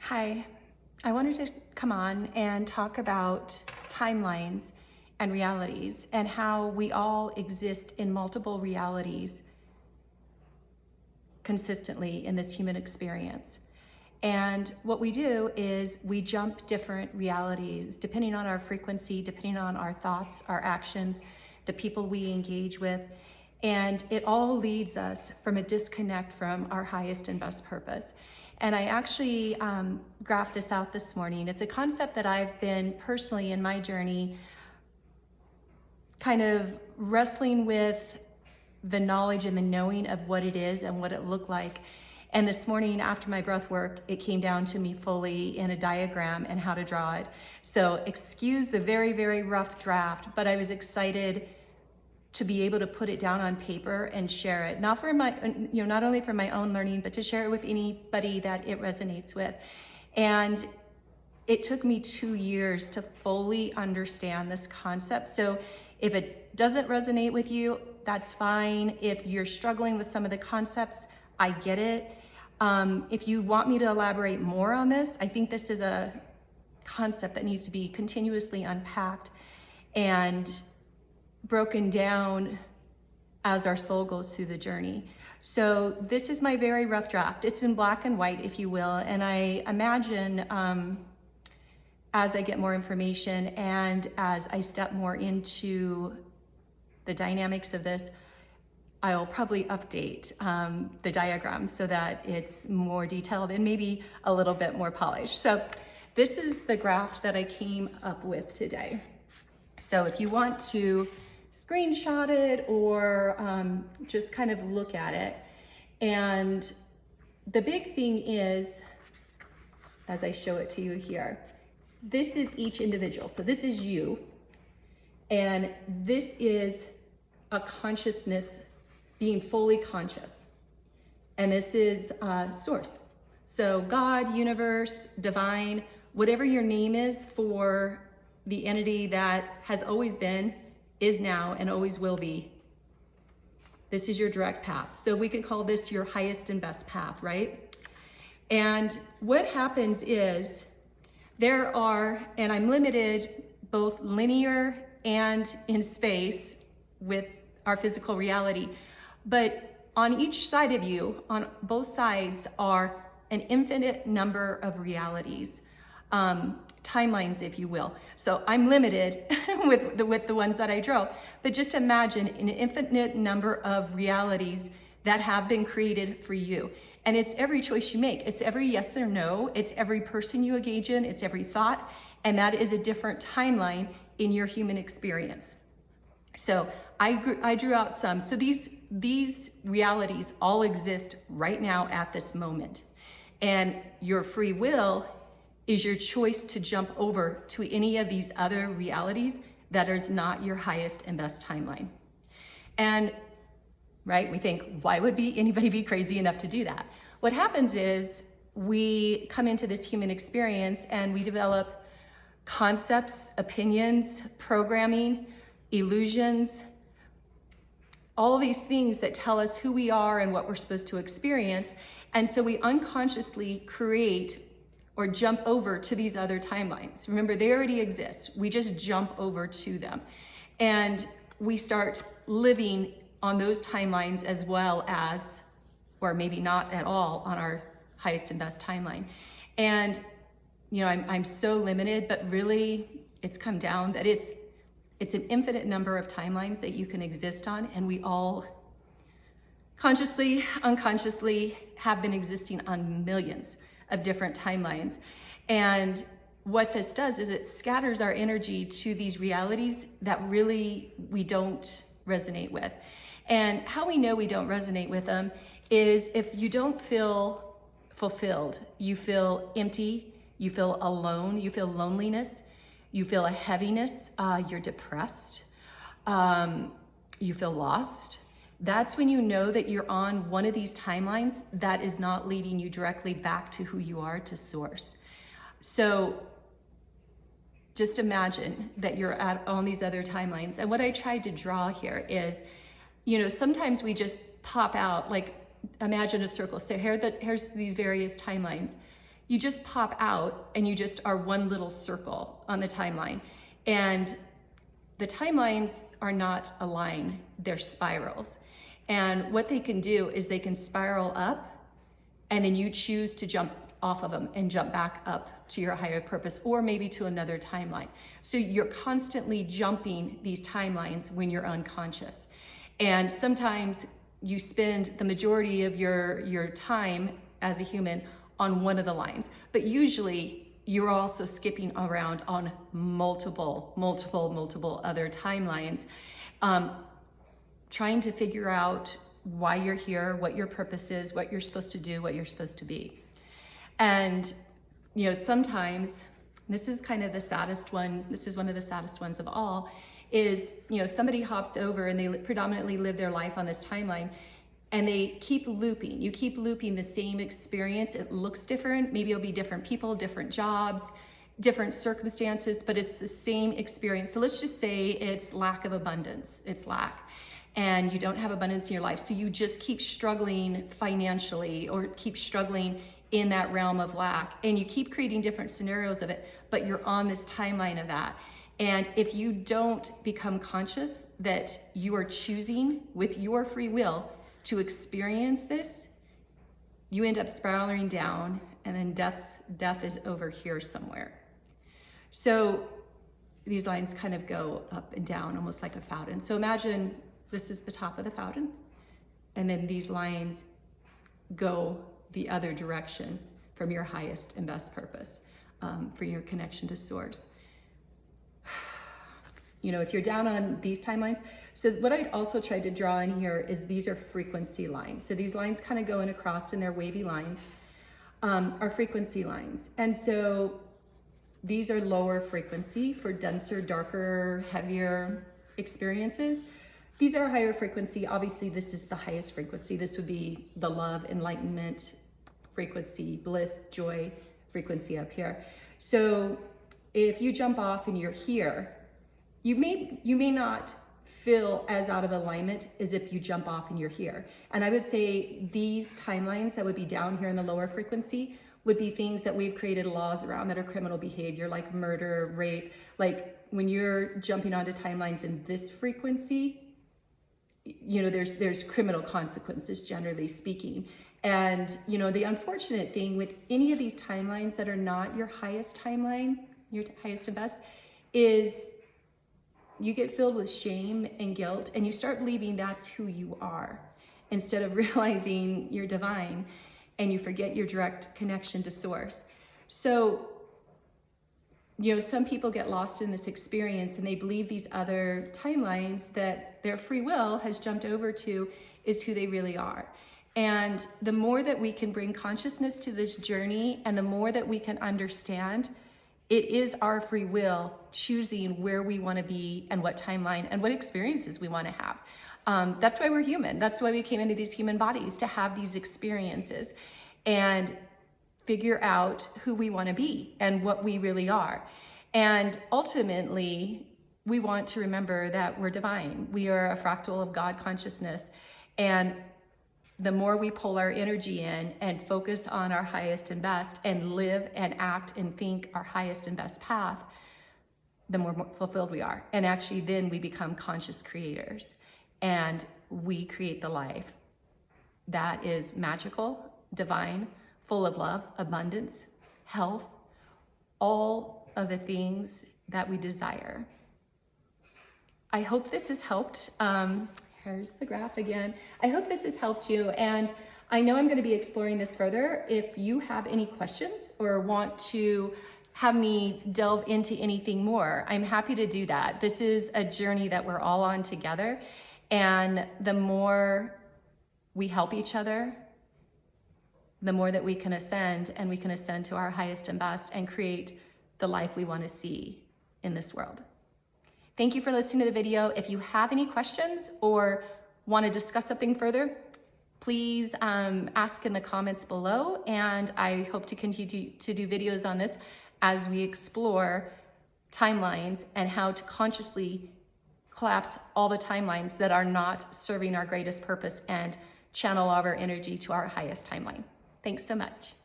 Hi, I wanted to come on and talk about timelines and realities and how we all exist in multiple realities consistently in this human experience. And what we do is we jump different realities depending on our frequency, depending on our thoughts, our actions, the people we engage with. And it all leads us from a disconnect from our highest and best purpose. And I actually graphed this out this morning. It's a concept that I've been personally in my journey kind of wrestling with the knowledge and the knowing of what it is and what it looked like. And this morning after my breath work, it came down to me fully in a diagram and how to draw it. So excuse the very, very rough draft, but I was excited to be able to put it down on paper and share it, not for my, not only for my own learning, but to share it with anybody that it resonates with. And it took me 2 years to fully understand this concept. So if it doesn't resonate with you, that's fine. If you're struggling with some of the concepts, I get it. If you want me to elaborate more on this, I think this is a concept that needs to be continuously unpacked and broken down as our soul goes through the journey. So this is my very rough draft. It's in black and white, if you will. And I imagine as I get more information and as I step more into the dynamics of this, I'll probably update the diagram so that it's more detailed and maybe a little bit more polished. So this is the graph that I came up with today. So if you want to screenshot it or just kind of look at it. And the big thing is, as I show it to you here, this is each individual. So this is you, and this is a consciousness being fully conscious. And this is source. So God, universe, divine, whatever your name is for the entity that has always been, is now, and always will be. This is your direct path. So we could call this your highest and best path, right? And what happens is there are, and I'm limited both linear and in space with our physical reality, but on each side of you, on both sides, are an infinite number of realities. Timelines, if you will. So I'm limited with the ones that I draw, but just imagine an infinite number of realities that have been created for you. And it's every choice you make. It's every yes or no. It's every person you engage in. It's every thought. And that is a different timeline in your human experience. So I drew out some. So these realities all exist right now at this moment. And your free will is your choice to jump over to any of these other realities that is not your highest and best timeline. And right, we think, why would anybody be crazy enough to do that? What happens is we come into this human experience and we develop concepts, opinions, programming, illusions, all these things that tell us who we are and what we're supposed to experience. And so we unconsciously create or jump over to these other timelines. Remember, they already exist. We just jump over to them. And we start living on those timelines as well as, or maybe not at all, on our highest and best timeline. And, I'm so limited, but really it's come down that it's an infinite number of timelines that you can exist on, and we all consciously, unconsciously have been existing on millions of different timelines. And what this does is it scatters our energy to these realities that really we don't resonate with. And how we know we don't resonate with them is if you don't feel fulfilled, you feel empty, you feel alone, you feel loneliness, you feel a heaviness, you're depressed, you feel lost. That's when you know that you're on one of these timelines that is not leading you directly back to who you are, to source. So just imagine that you're on these other timelines. And what I tried to draw here is, sometimes we just pop out, like imagine a circle. So here's these various timelines. you just pop out and you just are one little circle on the timeline. And the timelines are not a line, they're spirals. And what they can do is they can spiral up, and then you choose to jump off of them and jump back up to your higher purpose, or maybe to another timeline. So you're constantly jumping these timelines when you're unconscious. And sometimes you spend the majority of your time as a human on one of the lines, but usually you're also skipping around on multiple other timelines, trying to figure out why you're here, what your purpose is, what you're supposed to do, what you're supposed to be. And, you know, sometimes, this is kind of the saddest one, this is one of the saddest ones of all, is, you know, somebody hops over and they predominantly live their life on this timeline, and they keep looping. You keep looping the same experience. It looks different. Maybe it'll be different people, different jobs, different circumstances, but it's the same experience. So let's just say it's lack of abundance. It's lack. And you don't have abundance in your life. So you just keep struggling financially, or keep struggling in that realm of lack. And you keep creating different scenarios of it, but you're on this timeline of that. And if you don't become conscious that you are choosing with your free will to experience this, you end up spiraling down, and then death is over here somewhere. So these lines kind of go up and down, almost like a fountain. So imagine this is the top of the fountain, and then these lines go the other direction from your highest and best purpose, for your connection to source. You know, if you're down on these timelines, so what I'd also tried to draw in here is these are frequency lines. So these lines kind of go in across, and they're wavy lines, are frequency lines. And so these are lower frequency for denser, darker, heavier experiences. These are higher frequency. Obviously, this is the highest frequency. This would be the love, enlightenment frequency, bliss, joy frequency up here. So if you jump off and you're here, you may not feel as out of alignment as if you jump off and you're here. And I would say these timelines that would be down here in the lower frequency would be things that we've created laws around that are criminal behavior, like murder, rape. Like when you're jumping onto timelines in this frequency, you know, there's criminal consequences, generally speaking. And, you know, the unfortunate thing with any of these timelines that are not your highest timeline, your highest and best, is you get filled with shame and guilt, and you start believing that's who you are, instead of realizing you're divine, and you forget your direct connection to source. So, you know, some people get lost in this experience, and they believe these other timelines that their free will has jumped over to is who they really are. And the more that we can bring consciousness to this journey, and the more that we can understand, it is our free will choosing where we want to be and what timeline and what experiences we want to have. That's why we're human. That's why we came into these human bodies, to have these experiences and figure out who we want to be and what we really are. And ultimately, we want to remember that we're divine. We are a fractal of God consciousness. And the more we pull our energy in and focus on our highest and best, and live and act and think our highest and best path, the more fulfilled we are. And actually then we become conscious creators, and we create the life that is magical, divine, full of love, abundance, health, all of the things that we desire. I hope this has helped. Here's the graph again. I hope this has helped you, and I know I'm going to be exploring this further. If you have any questions or want to have me delve into anything more, I'm happy to do that. This is a journey that we're all on together, and the more we help each other, the more that we can ascend, and we can ascend to our highest and best and create the life we want to see in this world. Thank you for listening to the video. If you have any questions or want to discuss something further, please ask in the comments below, and I hope to continue to do videos on this as we explore timelines and how to consciously collapse all the timelines that are not serving our greatest purpose and channel all of our energy to our highest timeline. Thanks so much.